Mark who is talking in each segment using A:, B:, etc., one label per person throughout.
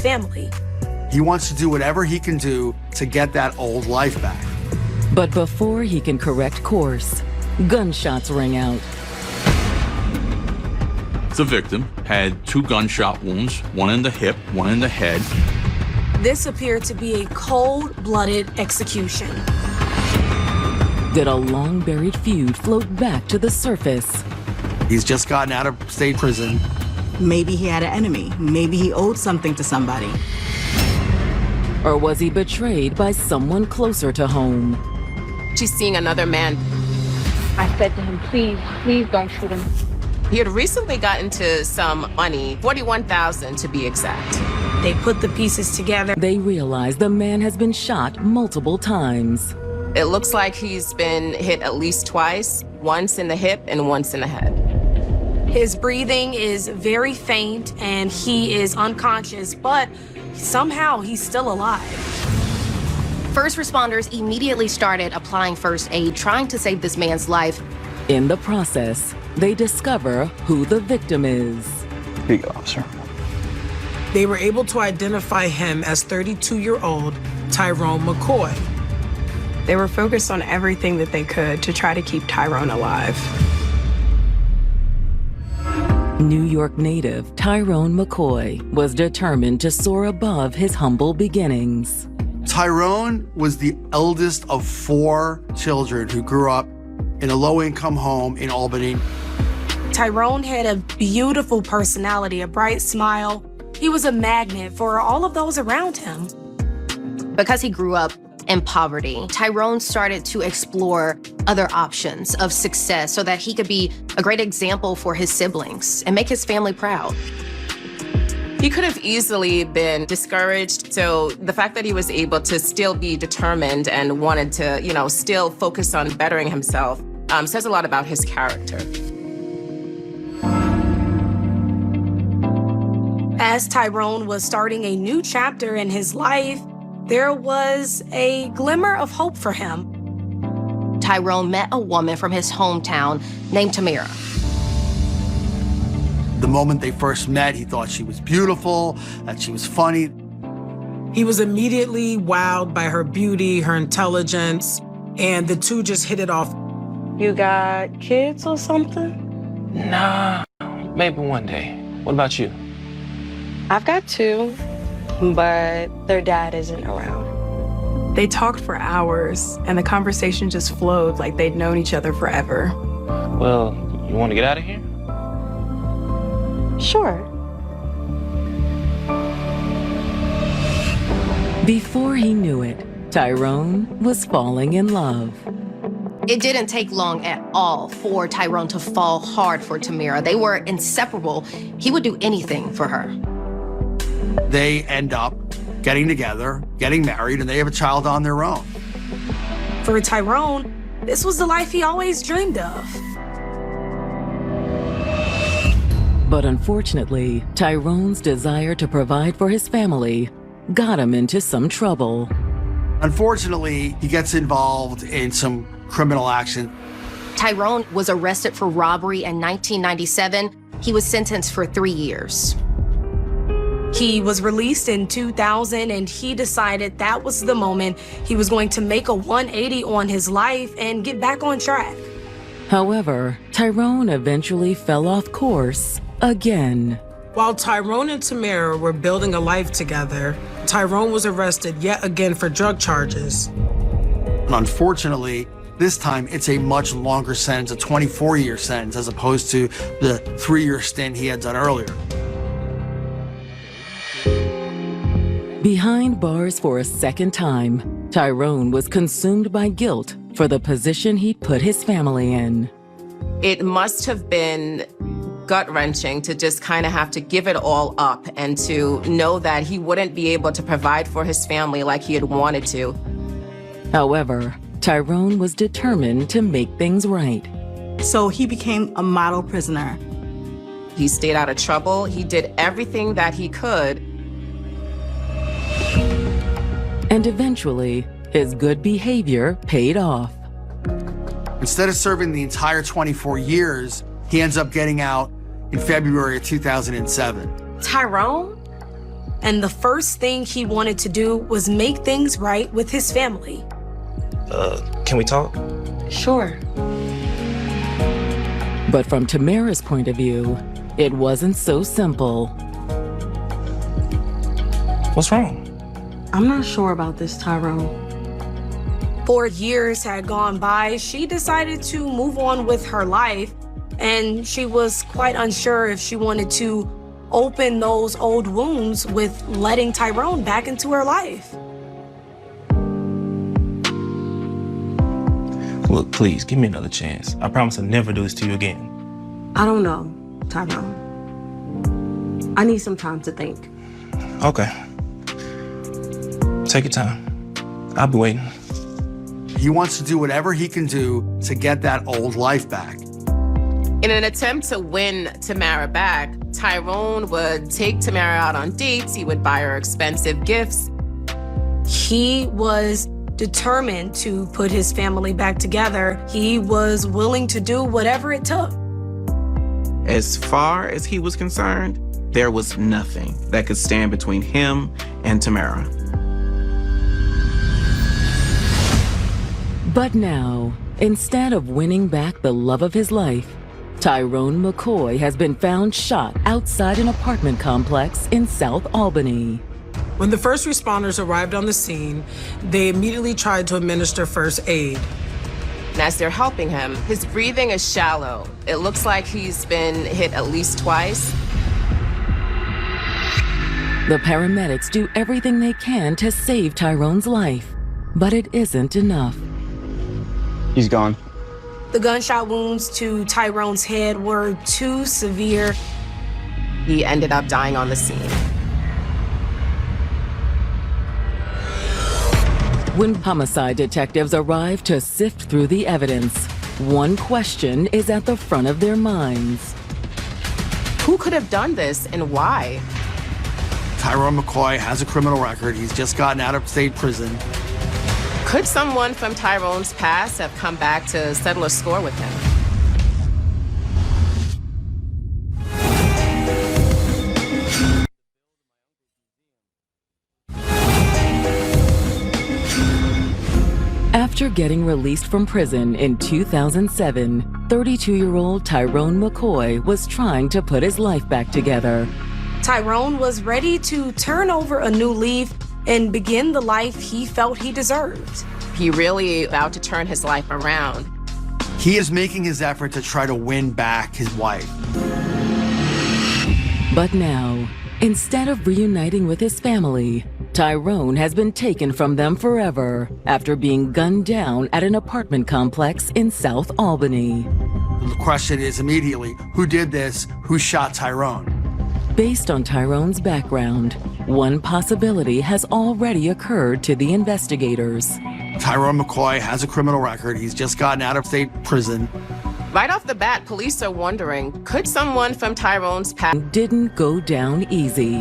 A: family.
B: He wants to do whatever he can do to get that old life back.
C: But before he can correct course, gunshots ring out.
D: The victim had 2 gunshot wounds, one in the hip, one in the head.
A: This appeared to be a cold-blooded execution.
C: Did a long-buried feud float back to the surface?
B: He's just gotten out of state prison.
E: Maybe he had an enemy. Maybe he owed something to somebody.
C: Or was he betrayed by someone closer to home?
F: She's seeing another man.
G: I said to him, please don't shoot him.
F: He had recently gotten to some money, $41,000 to be exact.
A: They put the pieces together.
C: They realize the man has been shot multiple times.
F: It looks like he's been hit at least twice, once in the hip and once in the head.
A: His breathing is very faint and he is unconscious, but somehow he's still alive.
H: First responders immediately started applying first aid, trying to save this man's life.
C: In the process, they discover who the victim is.
I: Here you go, officer.
J: They were able to identify him as 32-year-old Tyrone McCoy.
K: They were focused on everything that they could to try to keep Tyrone alive.
C: New York native Tyrone McCoy was determined to soar above his humble beginnings.
B: Tyrone was the eldest of 4 children who grew up in a low-income home in Albany.
A: Tyrone had a beautiful personality, a bright smile. He was a magnet for all of those around him.
H: Because he grew up in poverty, Tyrone started to explore other options of success so that he could be a great example for his siblings and make his family proud.
F: He could have easily been discouraged, so the fact that he was able to still be determined and wanted to, still focus on bettering himself says a lot about his character.
A: As Tyrone was starting a new chapter in his life, there was a glimmer of hope for him.
H: Tyrone met a woman from his hometown named Tamira.
B: The moment they first met, he thought she was beautiful, that she was funny.
J: He was immediately wowed by her beauty, her intelligence, and the two just hit it off.
K: You got kids or something?
I: Nah, maybe one day. What about you?
K: I've got 2, but their dad isn't around. They talked for hours, and the conversation just flowed like they'd known each other forever.
I: Well, you want to get out of here?
K: Sure.
C: Before he knew it, Tyrone was falling in love.
H: It didn't take long at all for Tyrone to fall hard for Tamira. They were inseparable. He would do anything for her.
B: They end up getting together, getting married, and they have a child on their own.
A: For Tyrone, this was the life he always dreamed of.
C: But unfortunately, Tyrone's desire to provide for his family got him into some trouble.
B: Unfortunately, he gets involved in some criminal action.
H: Tyrone was arrested for robbery in 1997. He was sentenced for 3 years.
A: He was released in 2000, and he decided that was the moment he was going to make a 180 on his life and get back on track.
C: However, Tyrone eventually fell off course again.
J: While Tyrone and Tamira were building a life together, Tyrone was arrested yet again for drug charges.
B: Unfortunately, this time it's a much longer sentence, a 24-year sentence, as opposed to the 3-year stint he had done earlier.
C: Behind bars for a second time, Tyrone was consumed by guilt for the position he'd put his family in.
F: It must have been gut-wrenching to just kind of have to give it all up and to know that he wouldn't be able to provide for his family like he had wanted to.
C: However, Tyrone was determined to make things right.
E: So he became a model prisoner.
F: He stayed out of trouble. He did everything that he could.
C: And eventually, his good behavior paid off.
B: Instead of serving the entire 24 years, he ends up getting out in February of 2007.
F: Tyrone?
A: And the first thing he wanted to do was make things right with his family.
I: Can we talk?
K: Sure.
C: But from Tamara's point of view, it wasn't so simple.
I: What's wrong?
K: I'm not sure about this, Tyrone.
A: 4 years had gone by. She decided to move on with her life, and she was quite unsure if she wanted to open those old wounds with letting Tyrone back into her life.
I: Look, please, give me another chance. I promise I'll never do this to you again.
K: I don't know, Tyrone. I need some time to think.
I: Okay. Take your time. I'll be waiting.
B: He wants to do whatever he can do to get that old life back.
F: In an attempt to win Tamara back, Tyrone would take Tamara out on dates. He would buy her expensive gifts.
A: He was determined to put his family back together. He was willing to do whatever it took.
L: As far as he was concerned, there was nothing that could stand between him and Tamara.
C: But now, instead of winning back the love of his life, Tyrone McCoy has been found shot outside an apartment complex in South Albany.
J: When the first responders arrived on the scene, they immediately tried to administer first aid.
F: And as they're helping him, his breathing is shallow. It looks like he's been hit at least twice.
C: The paramedics do everything they can to save Tyrone's life, but it isn't enough.
M: He's gone.
A: The gunshot wounds to Tyrone's head were too severe.
F: He ended up dying on the scene.
C: When homicide detectives arrive to sift through the evidence, one question is at the front of their minds.
F: Who could have done this and why?
B: Tyrone McCoy has a criminal record. He's just gotten out of state prison.
F: Could someone from Tyrone's past have come back to settle a score with him?
C: After getting released from prison in 2007, 32-year-old Tyrone McCoy was trying to put his life back together.
A: Tyrone was ready to turn over a new leaf and begin the life he felt he deserved.
F: He really vowed to turn his life around.
B: He is making his effort to try to win back his wife.
C: But now, instead of reuniting with his family, Tyrone has been taken from them forever after being gunned down at an apartment complex in South Albany.
B: The question is immediately, who did this? Who shot Tyrone?
C: Based on Tyrone's background, one possibility has already occurred to the investigators.
B: Tyrone McCoy has a criminal record. He's just gotten out of state prison.
F: Right off the bat, police are wondering, could someone from Tyrone's past...
C: Didn't go down easy.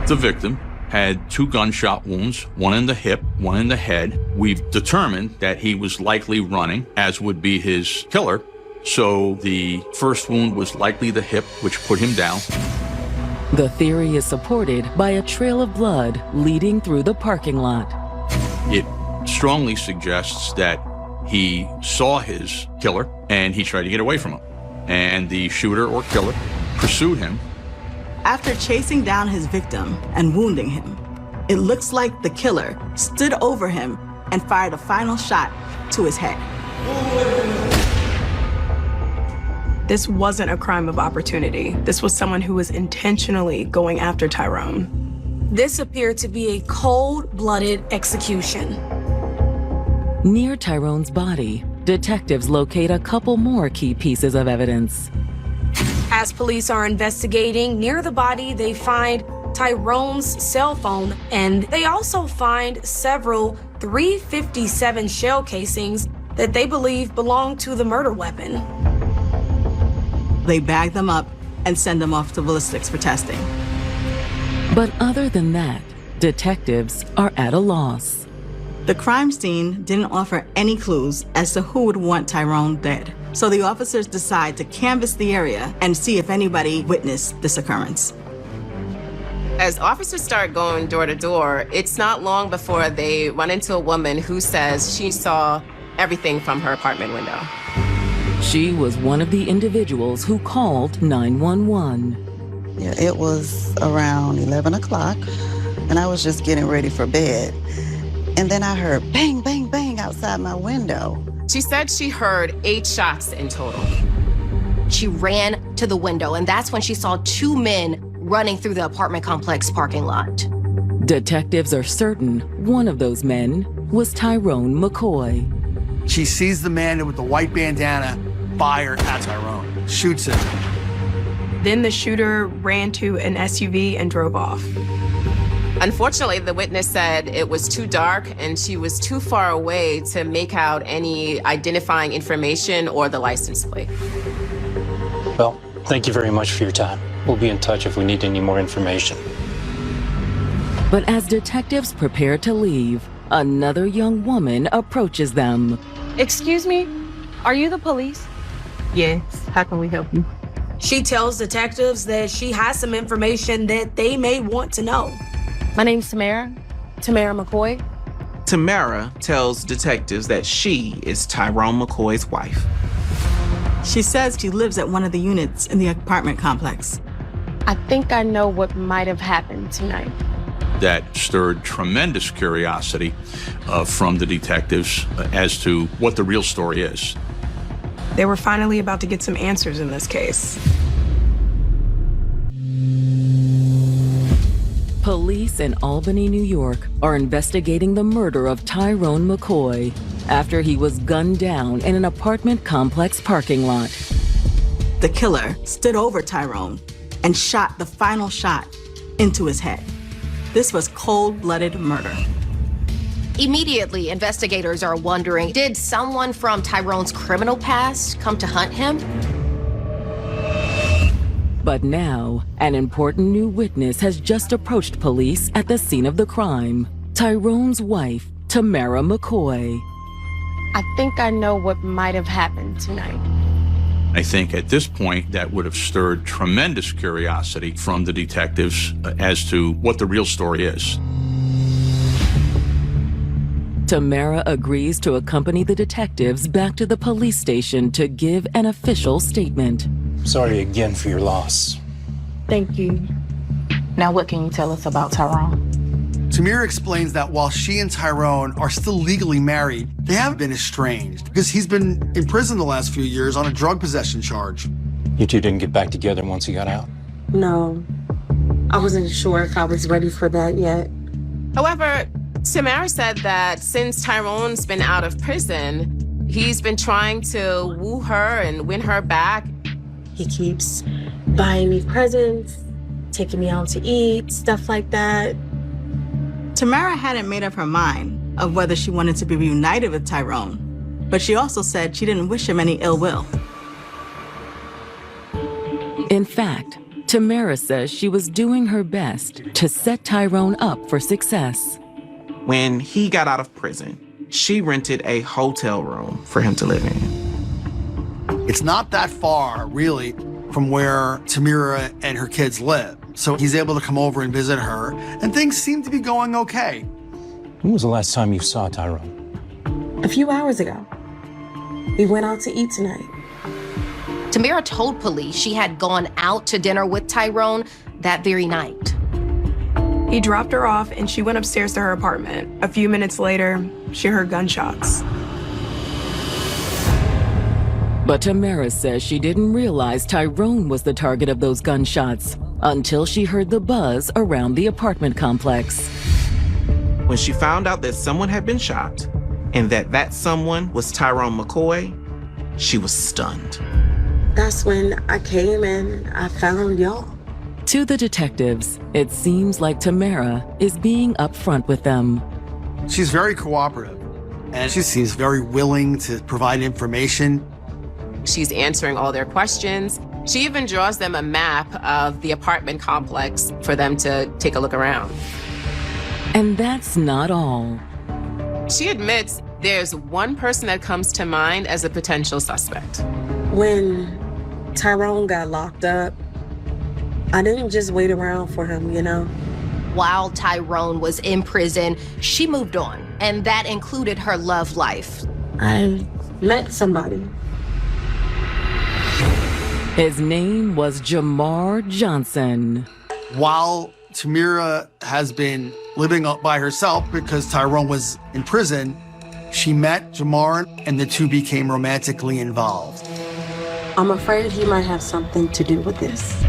D: The victim had 2 gunshot wounds, one in the hip, one in the head. We've determined that he was likely running, as would be his killer. So the first wound was likely the hip, which put him down.
C: The theory is supported by a trail of blood leading through the parking lot.
D: It strongly suggests that he saw his killer and he tried to get away from him. And the shooter or killer pursued him.
E: After chasing down his victim and wounding him, it looks like the killer stood over him and fired a final shot to his head.
K: This wasn't a crime of opportunity. This was someone who was intentionally going after Tyrone.
A: This appeared to be a cold-blooded execution.
C: Near Tyrone's body, detectives locate a couple more key pieces of evidence.
A: As police are investigating, near the body, they find Tyrone's cell phone, and they also find several .357 shell casings that they believe belonged to the murder weapon.
E: They bag them up and send them off to ballistics for testing.
C: But other than that, detectives are at a loss.
E: The crime scene didn't offer any clues as to who would want Tyrone dead. So the officers decide to canvass the area and see if anybody witnessed this occurrence.
F: As officers start going door to door, it's not long before they run into a woman who says she saw everything from her apartment window.
C: She was one of the individuals who called 911.
N: Yeah, it was around 11 o'clock, and I was just getting ready for bed. And then I heard bang, bang, bang outside my window.
F: She said she heard 8 shots in total.
H: She ran to the window, and that's when she saw 2 men running through the apartment complex parking lot.
C: Detectives are certain one of those men was Tyrone McCoy.
B: She sees the man with the white bandana fire at Tyrone, shoots him.
K: Then the shooter ran to an SUV and drove off.
F: Unfortunately, the witness said it was too dark and she was too far away to make out any identifying information or the license plate.
O: Well, thank you very much for your time. We'll be in touch if we need any more information.
C: But as detectives prepare to leave, another young woman approaches them.
G: Excuse me? Are you the police?
K: Yes. How can we help you?
A: She tells detectives that she has some information that they may want to know.
G: My name's Tamara McCoy.
L: Tamara tells detectives that she is Tyrone McCoy's wife.
E: She says she lives at one of the units in the apartment complex.
G: I think I know what might have happened tonight.
D: That stirred tremendous curiosity from the detectives as to what the real story is.
K: They were finally about to get some answers in this case.
C: Police in Albany, New York, are investigating the murder of Tyrone McCoy after he was gunned down in an apartment complex parking lot.
E: The killer stood over Tyrone and shot the final shot into his head. This was cold-blooded murder.
H: Immediately, investigators are wondering, did someone from Tyrone's criminal past come to hunt him?
C: But now, an important new witness has just approached police at the scene of the crime. Tyrone's wife, Tamara McCoy.
G: I think I know what might have happened tonight.
D: I think at this point that would have stirred tremendous curiosity from the detectives as to what the real story is.
C: Tamara agrees to accompany the detectives back to the police station to give an official statement.
O: Sorry again for your loss.
G: Thank you. Now what can you tell us about Tyrone?
B: Tamira explains that while she and Tyrone are still legally married, they haven't been estranged because he's been in prison the last few years on a drug possession charge.
O: You two didn't get back together once he got out?
P: No, I wasn't sure if I was ready for that yet.
F: However, Tamara said that since Tyrone's been out of prison, he's been trying to woo her and win her back.
P: He keeps buying me presents, taking me out to eat, stuff like that.
E: Tamara hadn't made up her mind of whether she wanted to be reunited with Tyrone, but she also said she didn't wish him any ill will.
C: In fact, Tamara says she was doing her best to set Tyrone up for success.
L: When he got out of prison, she rented a hotel room for him to live in.
B: It's not that far, really, from where Tamira and her kids live. So he's able to come over and visit her, and things seem to be going okay.
O: When was the last time you saw Tyrone?
P: A few hours ago. We went out to eat tonight.
H: Tamara told police she had gone out to dinner with Tyrone that very night.
K: He dropped her off and she went upstairs to her apartment. A few minutes later, she heard gunshots.
C: But Tamara says she didn't realize Tyrone was the target of those gunshots until she heard the buzz around the apartment complex.
L: When she found out that someone had been shot and that someone was Tyrone McCoy, she was stunned.
P: That's when I came and I found y'all.
C: To the detectives, it seems like Tamara is being upfront with them.
B: She's very cooperative, and she seems very willing to provide information.
F: She's answering all their questions. She even draws them a map of the apartment complex for them to take a look around.
C: And that's not all.
F: She admits there's one person that comes to mind as a potential suspect.
P: When Tyrone got locked up, I didn't just wait around for him, you know?
H: while Tyrone was in prison, she moved on, and that included her love life.
P: I met somebody.
C: His name was Jamar Johnson.
B: While Tamira has been living up by herself because Tyrone was in prison, she met Jamar and the two became romantically involved.
P: I'm afraid he might have something to do with this.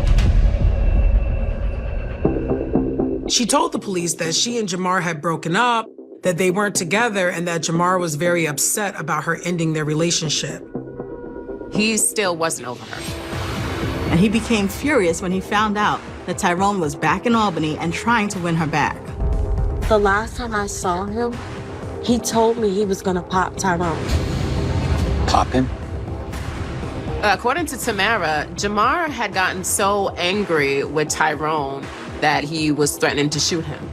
J: She told the police that she and Jamar had broken up, that they weren't together, and that Jamar was very upset about her ending their relationship.
F: He still wasn't over her.
E: And he became furious when he found out that Tyrone was back in Albany and trying to win her back.
P: The last time I saw him, he told me he was gonna pop Tyrone.
M: Pop him?
F: According to Tamara, Jamar had gotten so angry with Tyrone that he was threatening to shoot him.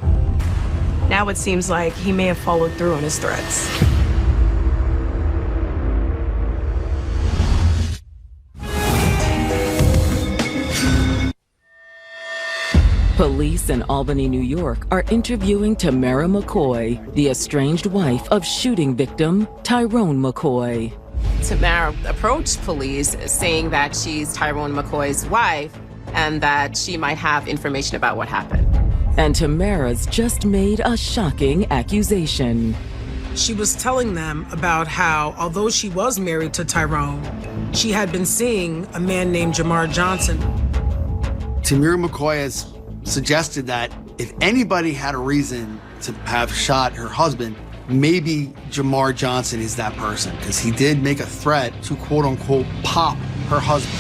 K: Now it seems like he may have followed through on his threats.
C: Police in Albany, New York are interviewing Tamara McCoy, the estranged wife of shooting victim Tyrone McCoy.
F: Tamara approached police saying that she's Tyrone McCoy's wife and that she might have information about what happened.
C: And Tamara's just made a shocking accusation.
J: She was telling them about how, although she was married to Tyrone, she had been seeing a man named Jamar Johnson.
B: Tamira McCoy has suggested that if anybody had a reason to have shot her husband, maybe Jamar Johnson is that person, because he did make a threat to quote unquote pop her husband.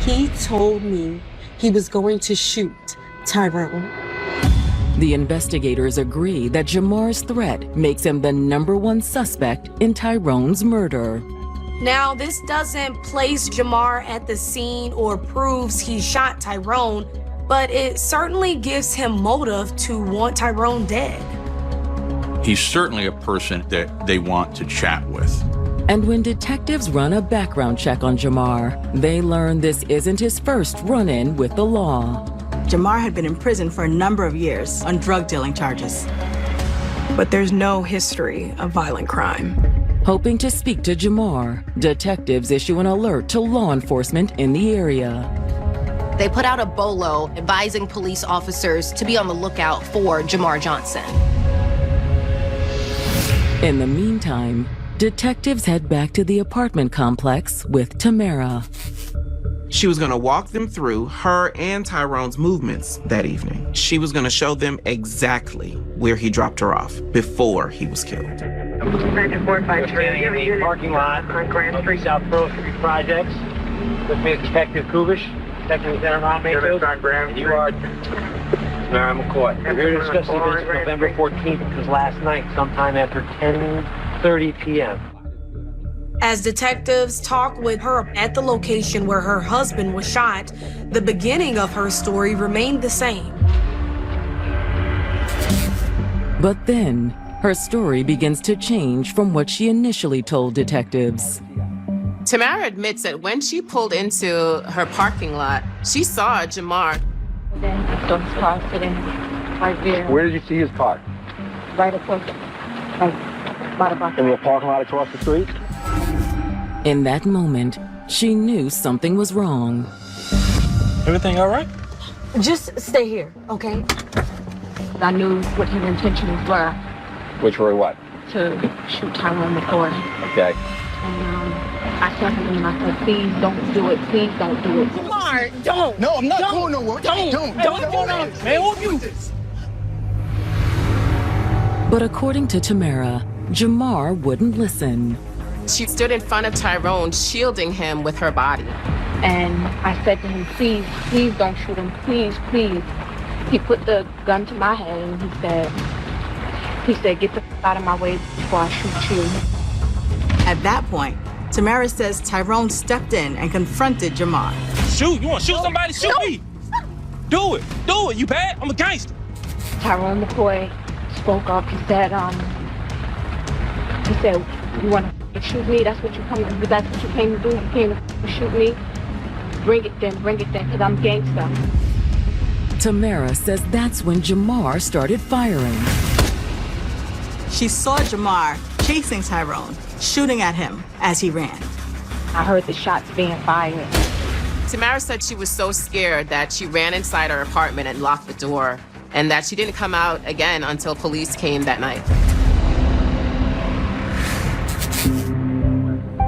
P: He told me he was going to shoot Tyrone.
C: The investigators agree that Jamar's threat makes him the #1 suspect in Tyrone's murder.
A: Now, this doesn't place Jamar at the scene or proves he shot Tyrone, but it certainly gives him motive to want Tyrone dead.
D: He's certainly a person that they want to chat with.
C: And when detectives run a background check on Jamar, they learn this isn't his first run-in with the law.
E: Jamar had been in prison for a number of years on drug dealing charges.
K: But there's no history of violent crime.
C: Hoping to speak to Jamar, detectives issue an alert to law enforcement in the area.
H: They put out a bolo advising police officers to be on the lookout for Jamar Johnson.
C: In the meantime, detectives head back to the apartment complex with Tamara.
L: She was going to walk them through her and Tyrone's movements that evening. She was going to show them exactly where he dropped her off before he was killed.
Q: Parking lot on Grand Street, South Pearl Street Projects. With me, Detective Kubish, Detective Lieutenant Ron Mayfield. And you are Tamara McCoy. We're here to discuss the events of November 14th, which was last night, sometime after 10:30 p.m.
A: As detectives talk with her at the location where her husband was shot, the beginning of her story remained the same.
C: But then, her story begins to change from what she initially told detectives.
F: Tamara admits that when she pulled into her parking lot, she saw Jamar.
G: Then I saw his car sitting right there.
Q: Where did you see his car?
G: Right across, like, by the bus.
Q: In the parking lot across the street?
C: In that moment, she knew something was wrong.
O: Everything all right?
P: Just stay here, okay?
G: I knew what his intentions were,
Q: Which were what?
G: to shoot Tyrone McCoy.
Q: Okay.
G: And I said to him, I said, please don't do it, please don't do it.
B: Jamar, don't! No, I'm not going nowhere. Don't!
Q: What's going on? Man, who are you?
C: But according to Tamara, Jamar wouldn't listen.
F: She stood in front of Tyrone, shielding him with her body.
G: And I said to him, please, please don't shoot him, please, please. He put the gun to my head and he said, get the f out of my way before I shoot you.
E: At that point, Tamara says Tyrone stepped in and confronted Jamar.
I: Shoot, you want to shoot somebody? Shoot me. Do it, you bad? I'm a gangster.
G: Tyrone McCoy spoke up. He said, you want to shoot me? That's what you came to do? You came to shoot me? Bring it then, because I'm gangster.
C: Tamara says that's when Jamar started firing.
E: She saw Jamar chasing Tyrone, shooting at him as he ran.
G: I heard the shots being fired.
F: Tamara said she was so scared that she ran inside her apartment and locked the door, and that she didn't come out again until police came that night.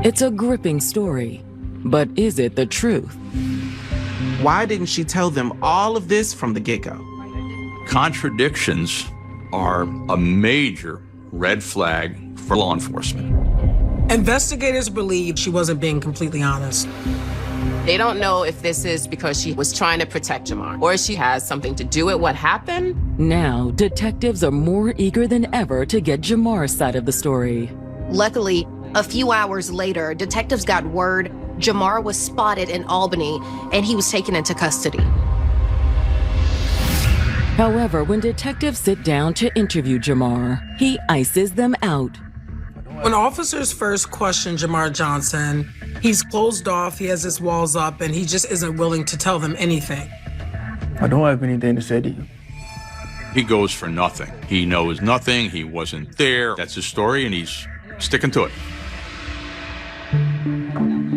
C: It's a gripping story, but is it the truth?
L: Why didn't she tell them all of this from the get-go?
D: Contradictions are a major red flag for law enforcement.
J: Investigators believe she wasn't being completely honest.
F: They don't know if this is because she was trying to protect Jamar or she has something to do with what happened.
C: Now, detectives are more eager than ever to get Jamar's side of the story.
H: Luckily, a few hours later, detectives got word Jamar was spotted in Albany and he was taken into custody.
C: However, when detectives sit down to interview Jamar, he ices them out.
J: When officers first question Jamar Johnson, he's closed off, he has his walls up, and he just isn't willing to tell them anything.
R: I don't have anything to say to you.
D: He goes for nothing. He knows nothing. He wasn't there. That's his story, and he's sticking to it.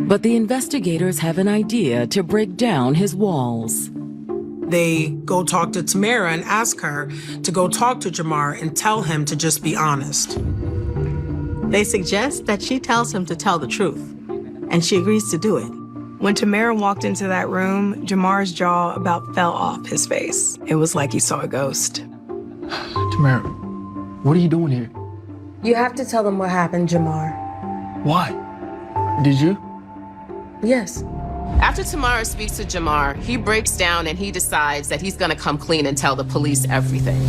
C: But the investigators have an idea to break down his walls.
J: They go talk to Tamara and ask her to go talk to Jamar and tell him to just be honest.
E: They suggest that she tells him to tell the truth, and she agrees to do it.
K: When Tamara walked into that room, Jamar's jaw about fell off his face. It was like he saw a ghost.
R: Tamara, what are you doing here?
P: You have to tell them what happened, Jamar.
R: Why? Did you?
P: Yes.
F: After Tamara speaks to Jamar, he breaks down and he decides that he's gonna come clean and tell the police everything.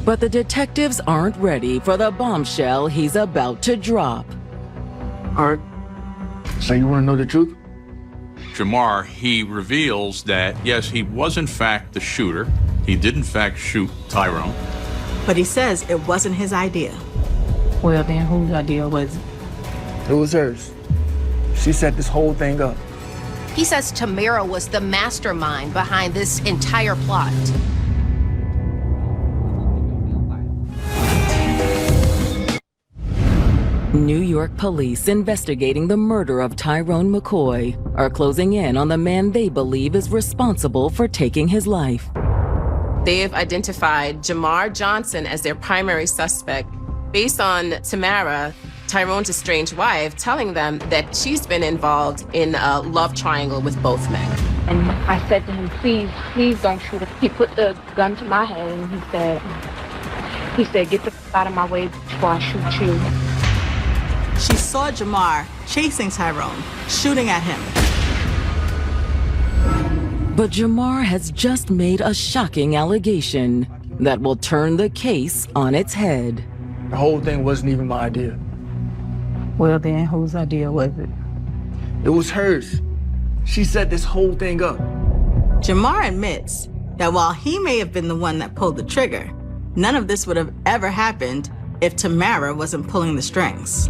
C: But the detectives aren't ready for the bombshell he's about to drop.
R: All right. So you want to know the truth?
D: Jamar, he reveals that, yes, he was in fact the shooter. He did in fact shoot Tyrone.
E: But he says it wasn't his idea.
G: Well, then whose idea was it?
R: It was hers. She set this whole thing up.
H: He says Tamara was the mastermind behind this entire plot.
C: New York police investigating the murder of Tyrone McCoy are closing in on the man they believe is responsible for taking his life.
F: They've identified Jamar Johnson as their primary suspect based on Tamara, Tyrone's estranged wife, telling them that she's been involved in a love triangle with both men.
G: And I said to him, please don't shoot him. He put the gun to my head and he said, get the f out of my way before I shoot you.
E: She saw Jamar chasing Tyrone, shooting at him.
C: But Jamar has just made a shocking allegation that will turn the case on its head.
R: The whole thing wasn't even my idea.
G: Well, then whose idea was it?
R: It was hers. She set this whole thing up.
E: Jamar admits that while he may have been the one that pulled the trigger, none of this would have ever happened if Tamara wasn't pulling the strings.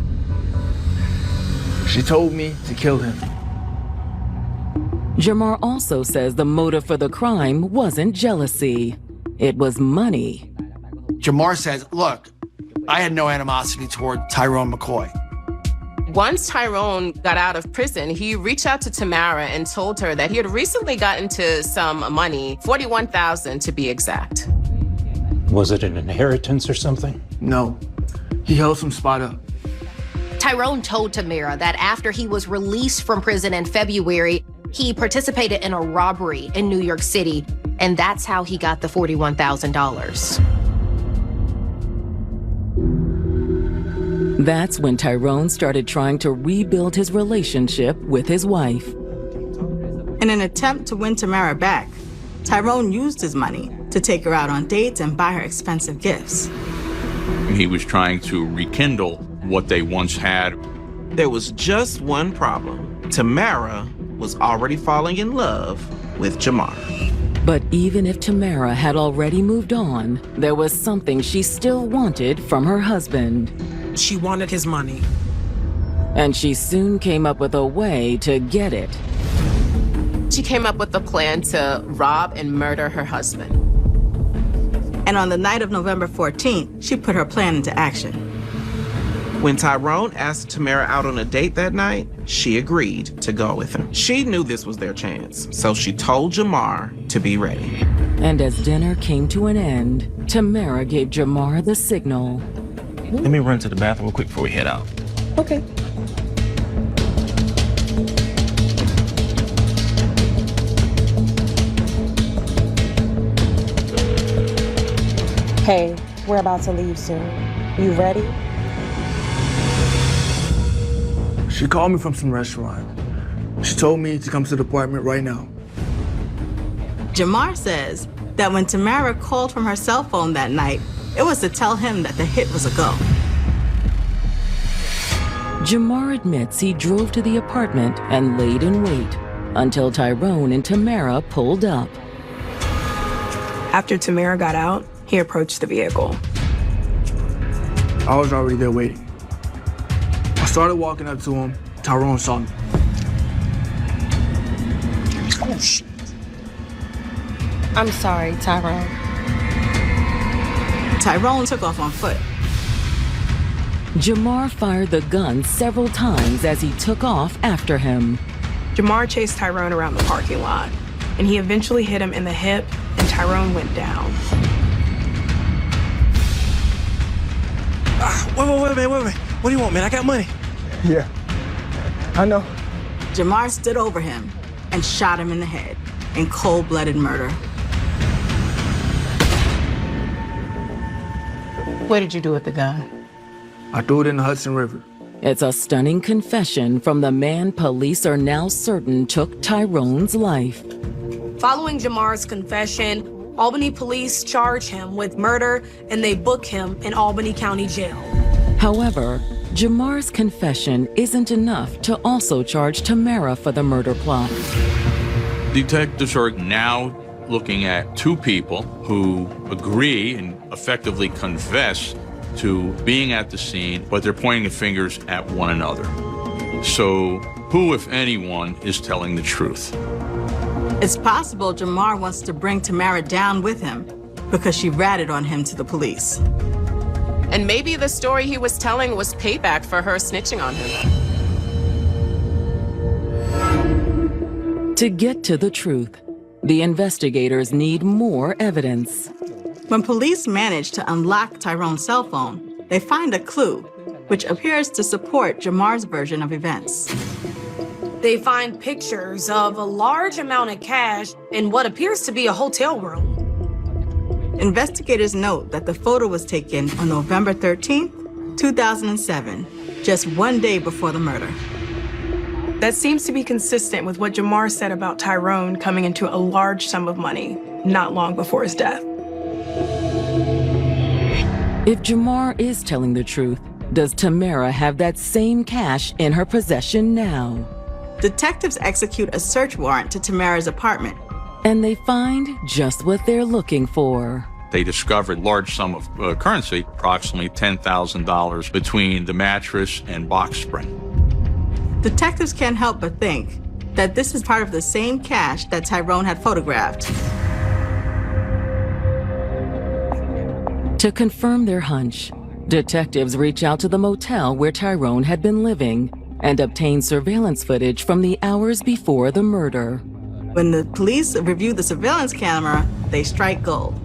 R: She told me to kill him.
C: Jamar also says the motive for the crime wasn't jealousy. It was money.
B: Jamar says, look, I had no animosity toward Tyrone McCoy.
F: Once Tyrone got out of prison, he reached out to Tamara and told her that he had recently gotten to some money, $41,000 to be exact.
O: Was it an inheritance or something?
R: No, he held some spot up.
H: Tyrone told Tamara that after he was released from prison in February, he participated in a robbery in New York City, and that's how he got the $41,000.
C: That's when Tyrone started trying to rebuild his relationship with his wife.
E: In an attempt to win Tamara back, Tyrone used his money to take her out on dates and buy her expensive gifts.
D: He was trying to rekindle what they once had.
L: There was just one problem. Tamara was already falling in love with Jamar.
C: But even if Tamara had already moved on, there was something she still wanted from her husband.
J: She wanted his money.
C: And she soon came up with a way to get it.
F: She came up with the plan to rob and murder her husband.
E: And on the night of November 14th, she put her plan into action.
L: When Tyrone asked Tamara out on a date that night, she agreed to go with him. She knew this was their chance, so she told Jamar to be ready.
C: And as dinner came to an end, Tamara gave Jamar the signal.
I: Let me run to the bathroom real quick before we head out.
K: Okay. Hey, we're about to leave soon. You ready?
R: She called me from some restaurant. She told me to come to the apartment right now.
E: Jamar says that when Tamara called from her cell phone that night, it was to tell him that the hit was a go.
C: Jamar admits he drove to the apartment and laid in wait until Tyrone and Tamara pulled up.
K: After Tamara got out, he approached the vehicle.
R: I was already there waiting. I started walking up to him. Tyrone saw me.
P: Oh, shit. I'm sorry, Tyrone.
E: Tyrone took off on foot.
C: Jamar fired the gun several times as he took off after him.
K: Jamar chased Tyrone around the parking lot, and he eventually hit him in the hip, and Tyrone went down.
I: Wait. What do you want, man? I got money.
R: Yeah, I know.
E: Jamar stood over him and shot him in the head in cold-blooded murder.
S: What did you do with the gun?
R: I threw it in the Hudson River.
C: It's a stunning confession from the man police are now certain took Tyrone's life.
A: Following Jamar's confession, Albany police charge him with murder and they book him in Albany County Jail.
C: However, Jamar's confession isn't enough to also charge Tamara for the murder plot.
D: Detectives are now looking at two people who agree and effectively confess to being at the scene, but they're pointing the fingers at one another. So who, if anyone, is telling the truth?
E: It's possible Jamar wants to bring Tamara down with him because she ratted on him to the police.
F: And maybe the story he was telling was payback for her snitching on him.
C: To get to the truth, the investigators need more evidence.
E: When police manage to unlock Tyrone's cell phone, they find a clue, which appears to support Jamar's version of events.
A: They find pictures of a large amount of cash in what appears to be a hotel room.
E: Investigators note that the photo was taken on November 13th, 2007, just one day before the murder.
K: That seems to be consistent with what Jamar said about Tyrone coming into a large sum of money not long before his death.
C: If Jamar is telling the truth, does Tamara have that same cash in her possession now?
E: Detectives execute a search warrant to Tamara's apartment.
C: And they find just what they're looking for.
D: They discovered a large sum of currency, approximately $10,000, between the mattress and box spring.
E: Detectives can't help but think that this is part of the same cash that Tyrone had photographed.
C: To confirm their hunch, detectives reach out to the motel where Tyrone had been living and obtain surveillance footage from the hours before the murder.
E: When the police review the surveillance camera, they strike gold.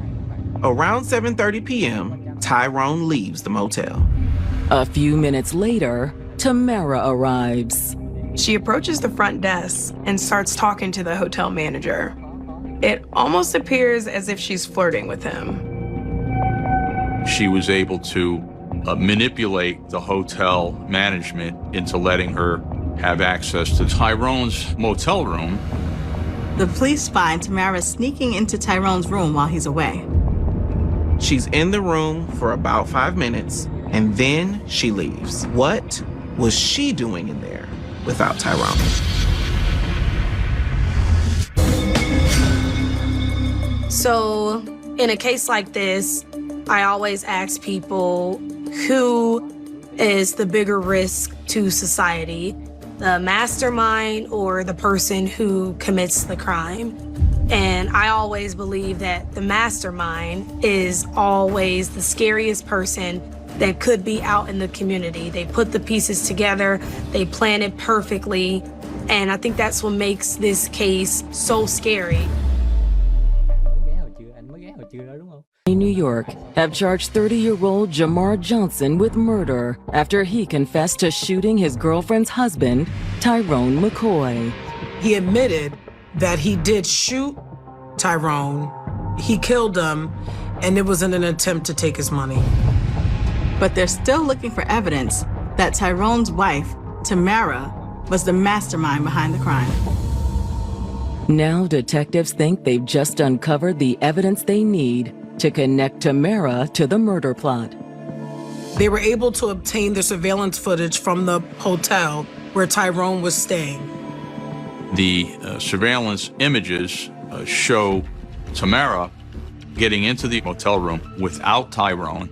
L: Around 7:30 p.m., Tyrone leaves the motel.
C: A few minutes later, Tamara arrives.
K: She approaches the front desk and starts talking to the hotel manager. It almost appears as if she's flirting with him.
D: She was able to manipulate the hotel management into letting her have access to Tyrone's motel room.
E: The police find Tamara sneaking into Tyrone's room while he's away.
L: She's in the room for about 5 minutes, and then she leaves. What was she doing in there without Tyrone?
A: So, in a case like this, I always ask people who is the bigger risk to society. the mastermind or the person who commits the crime. And I always believe that the mastermind is always the scariest person that could be out in the community. They put the pieces together, they plan it perfectly, and I think that's what makes this case so scary.
C: In New York, have charged 30-year-old Jamar Johnson with murder after he confessed to shooting his girlfriend's husband, Tyrone McCoy.
J: He admitted that he did shoot Tyrone, he killed him, and it was in an attempt to take his money.
E: But they're still looking for evidence that Tyrone's wife, Tamara, was the mastermind behind the crime.
C: Now detectives think they've just uncovered the evidence they need to connect Tamara to the murder plot.
J: They were able to obtain the surveillance footage from the hotel where Tyrone was staying.
D: The surveillance images show Tamara getting into the hotel room without Tyrone,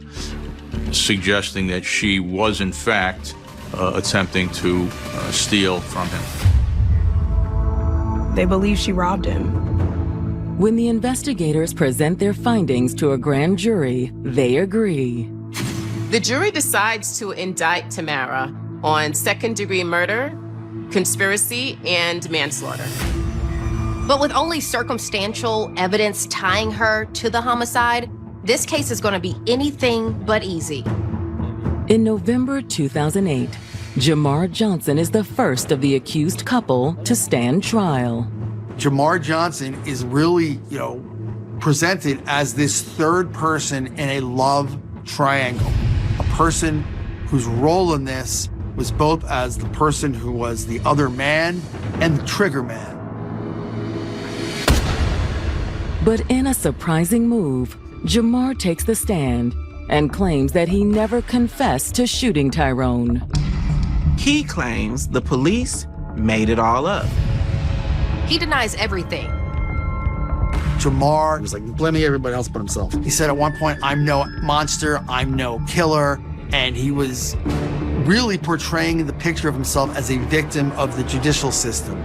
D: suggesting that she was in fact attempting to steal from him.
K: They believe she robbed him.
C: When the investigators present their findings to a grand jury, they agree.
F: The jury decides to indict Tamara on second-degree murder, conspiracy, and manslaughter.
H: But with only circumstantial evidence tying her to the homicide, this case is going to be anything but easy.
C: In November 2008, Jamar Johnson is the first of the accused couple to stand trial.
B: Jamar Johnson is really, presented as this third person in a love triangle. A person whose role in this was both as the person who was the other man and the trigger man.
C: But in a surprising move, Jamar takes the stand and claims that he never confessed to shooting Tyrone.
L: He claims the police made it all up.
H: He denies everything.
B: Jamar was like blaming everybody else but himself. He said at one point, "I'm no monster, I'm no killer," and he was really portraying the picture of himself as a victim of the judicial system.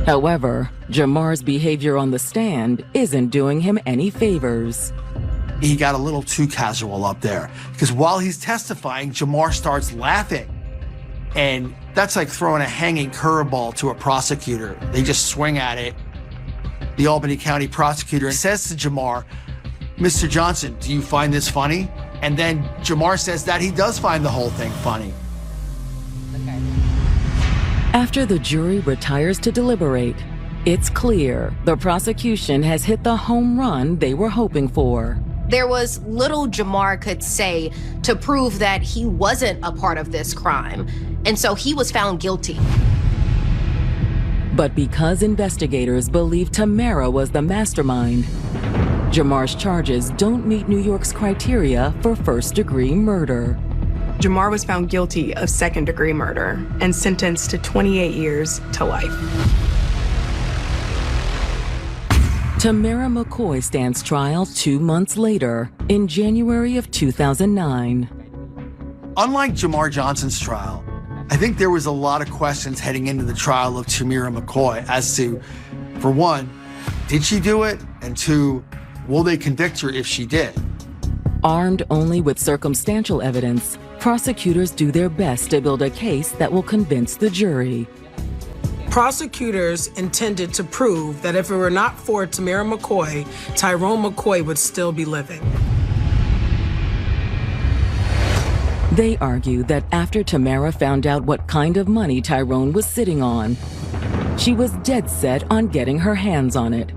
C: However, Jamar's behavior on the stand isn't doing him any favors.
B: He got a little too casual up there because while he's testifying, Jamar starts laughing. And that's like throwing a hanging curveball to a prosecutor. They just swing at it. The Albany County prosecutor says to Jamar, "Mr. Johnson, do you find this funny?" And then Jamar says that he does find the whole thing funny.
C: After the jury retires to deliberate, it's clear the prosecution has hit the home run they were hoping for.
H: There was little Jamar could say to prove that he wasn't a part of this crime, and so he was found guilty.
C: But because investigators believe Tamara was the mastermind, Jamar's charges don't meet New York's criteria for first-degree murder.
K: Jamar was found guilty of second-degree murder and sentenced to 28 years to life.
C: Tamara McCoy stands trial 2 months later, in January of 2009.
B: Unlike Jamar Johnson's trial, I think there was a lot of questions heading into the trial of Tamara McCoy as to, for one, did she do it? And two, will they convict her if she did?
C: Armed only with circumstantial evidence, prosecutors do their best to build a case that will convince the jury.
J: Prosecutors intended to prove that if it were not for Tamara McCoy, Tyrone McCoy would still be living.
C: They argue that after Tamara found out what kind of money Tyrone was sitting on, she was dead set on getting her hands on it.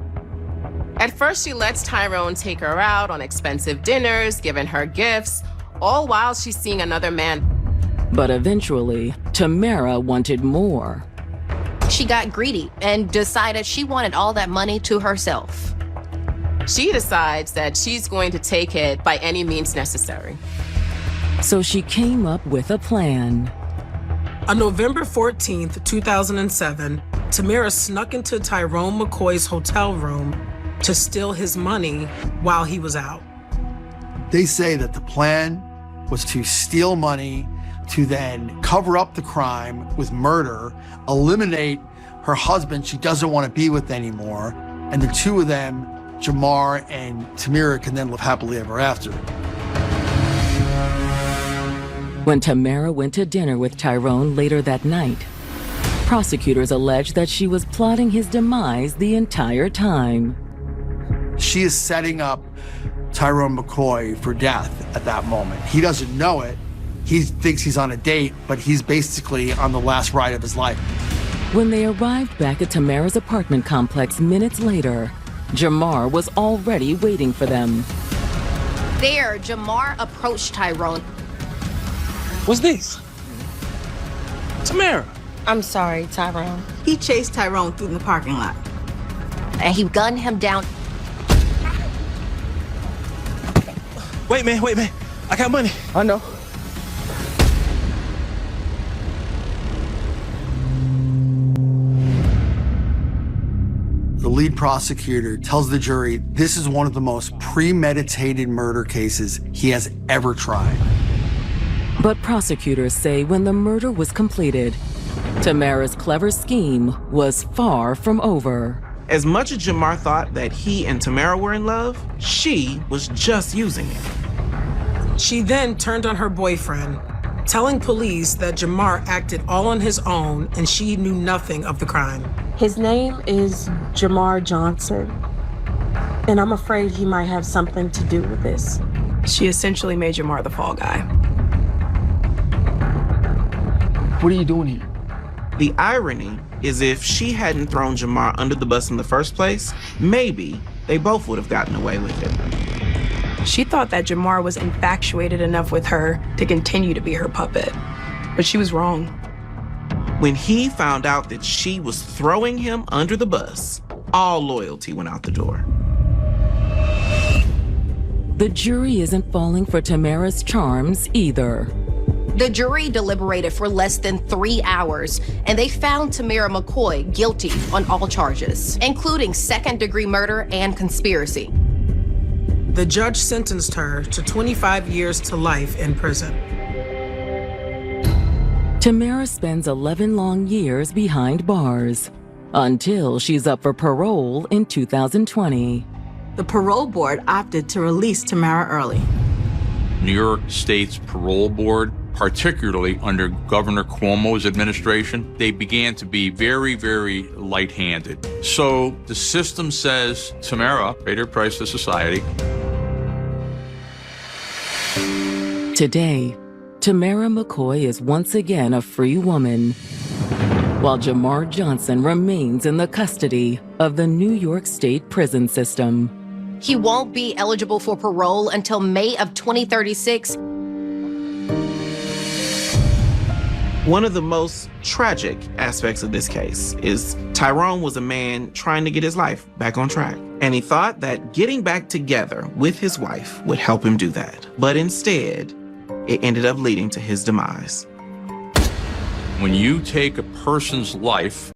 F: At first, she lets Tyrone take her out on expensive dinners, giving her gifts, all while she's seeing another man.
C: But eventually, Tamara wanted more.
H: She got greedy and decided she wanted all that money to herself.
F: She decides that she's going to take it by any means necessary.
C: So she came up with a plan.
J: On November 14th, 2007, Tamara snuck into Tyrone McCoy's hotel room to steal his money while he was out.
B: They say that the plan was to steal money, to then cover up the crime with murder, eliminate her husband she doesn't want to be with anymore, and the two of them, Jamar and Tamira, can then live happily ever after.
C: When Tamara went to dinner with Tyrone later that night, prosecutors allege that she was plotting his demise the entire time.
B: She is setting up Tyrone McCoy for death at that moment. He doesn't know it. He thinks he's on a date, but he's basically on the last ride of his life.
C: When they arrived back at Tamara's apartment complex minutes later, Jamar was already waiting for them.
H: There, Jamar approached Tyrone.
I: What's this? Tamara.
P: I'm sorry, Tyrone.
E: He chased Tyrone through the parking lot.
H: And he gunned him down.
I: Wait, man. I got money.
R: I know.
B: The lead prosecutor tells the jury this is one of the most premeditated murder cases he has ever tried.
C: But prosecutors say when the murder was completed, Tamara's clever scheme was far from over.
L: As much as Jamar thought that he and Tamara were in love, she was just using him.
J: She then turned on her boyfriend, telling police that Jamar acted all on his own and she knew nothing of the crime.
P: His name is Jamar Johnson, and I'm afraid he might have something to do with this.
K: She essentially made Jamar the fall guy.
R: What are you doing here?
L: The irony is if she hadn't thrown Jamar under the bus in the first place, maybe they both would have gotten away with it.
K: She thought that Jamar was infatuated enough with her to continue to be her puppet, but she was wrong.
L: When he found out that she was throwing him under the bus, all loyalty went out the door.
C: The jury isn't falling for Tamara's charms either.
H: The jury deliberated for less than 3 hours, and they found Tamara McCoy guilty on all charges, including second-degree murder and conspiracy.
J: The judge sentenced her to 25 years to life in prison.
C: Tamara spends 11 long years behind bars until she's up for parole in 2020.
E: The parole board opted to release Tamara early.
D: New York State's parole board, particularly under Governor Cuomo's administration, they began to be very, very light-handed. So the system says, Tamara paid her price to society.
C: Today, Tamara McCoy is once again a free woman, while Jamar Johnson remains in the custody of the New York State prison system.
H: He won't be eligible for parole until May of 2036.
L: One of the most tragic aspects of this case is Tyrone was a man trying to get his life back on track. And he thought that getting back together with his wife would help him do that. But instead, it ended up leading to his demise.
D: When you take a person's life